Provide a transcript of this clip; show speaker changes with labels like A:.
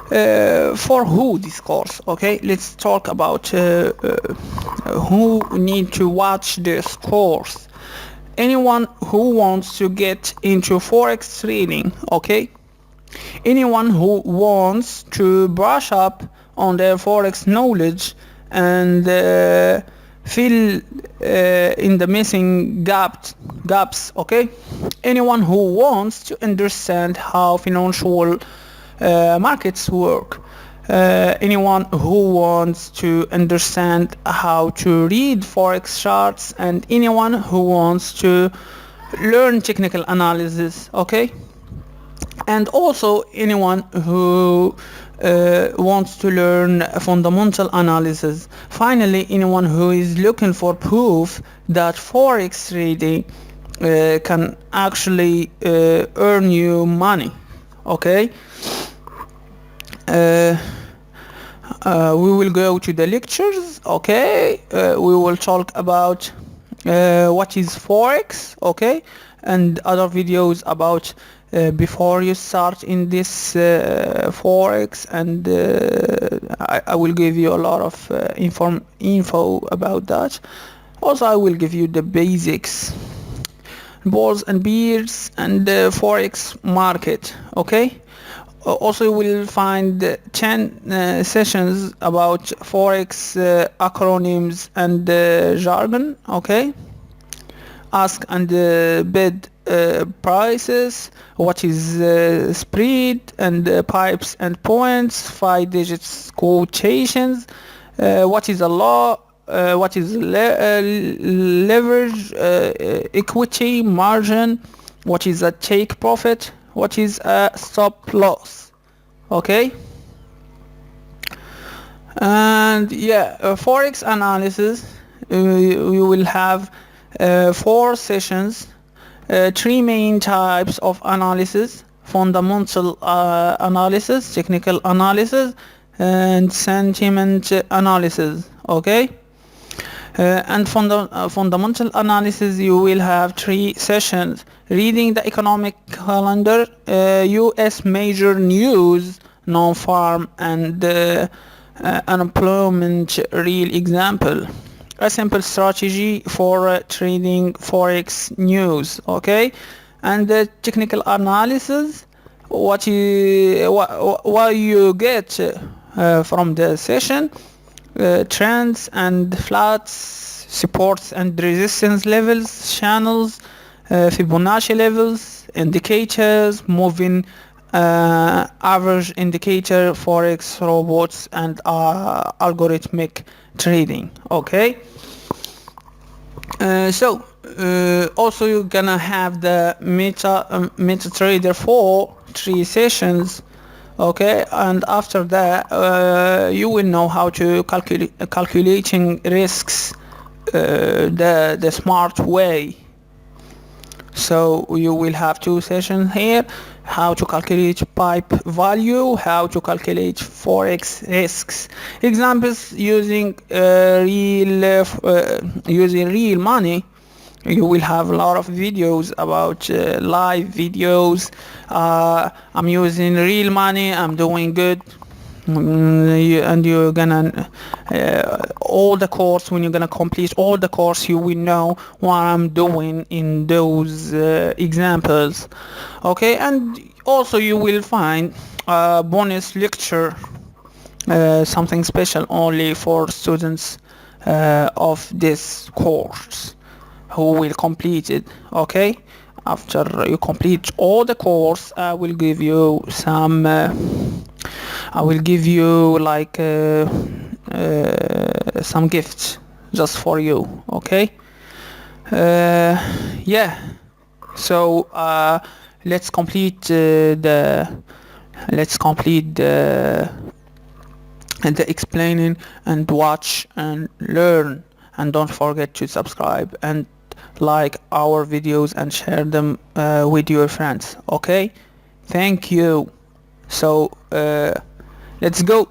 A: For who this course? Okay, let's talk about who need to watch this course. Anyone who wants to get into forex trading, okay? Anyone who wants to brush up on their forex knowledge and fill in the missing gaps, okay? Anyone who wants to understand how financial markets work. Anyone who wants to understand how to read forex charts, and anyone who wants to learn technical analysis, okay? And also anyone who wants to learn fundamental analysis. Finally, anyone who is looking for proof that forex trading can actually earn you money, okay? We will go to the lectures, okay? We will talk about what is forex, okay, and other videos about before you start in this forex, and I will give you a lot of info about that. Also, I will give you the basics, bulls and bears, and the forex market, okay? Also, you will find 10 sessions about forex acronyms and jargon, okay? Ask and bid prices, what is spread, and pipes and points, 5 digits quotations, what is a law, what is leverage, equity, margin, what is a take profit, what is a stop loss, okay? And yeah, forex analysis, you will have 4 sessions, 3 main types of analysis: fundamental analysis, technical analysis, and sentiment analysis, okay? And fundamental analysis, you will have 3 sessions: reading the economic calendar, US major news, non-farm, and unemployment real example. A simple strategy for trading forex news, okay? And the technical analysis, what you get from the session: trends and flats, supports and resistance levels, channels, Fibonacci levels, indicators, moving average indicator, forex robots, and algorithmic trading, okay? Also you're gonna have the Metatrader for 3 sessions, okay? And after that you will know how to calculating risks the smart way. So you will have 2 sessions here: how to calculate pipe value, how to calculate forex risks. Examples using real money. You will have a lot of videos about live videos. I'm using real money, I'm doing good. And you're gonna all the course, when you're gonna complete all the course, you will know what I'm doing in those examples, okay? And also you will find a bonus lecture, something special only for students of this course who will complete it, okay? After you complete all the course, I will give you some I will give you like some gifts just for you, okay? Yeah, so let's complete the explaining, and watch and learn, and don't forget to subscribe and like our videos and share them with your friends, okay? Thank you. So let's go.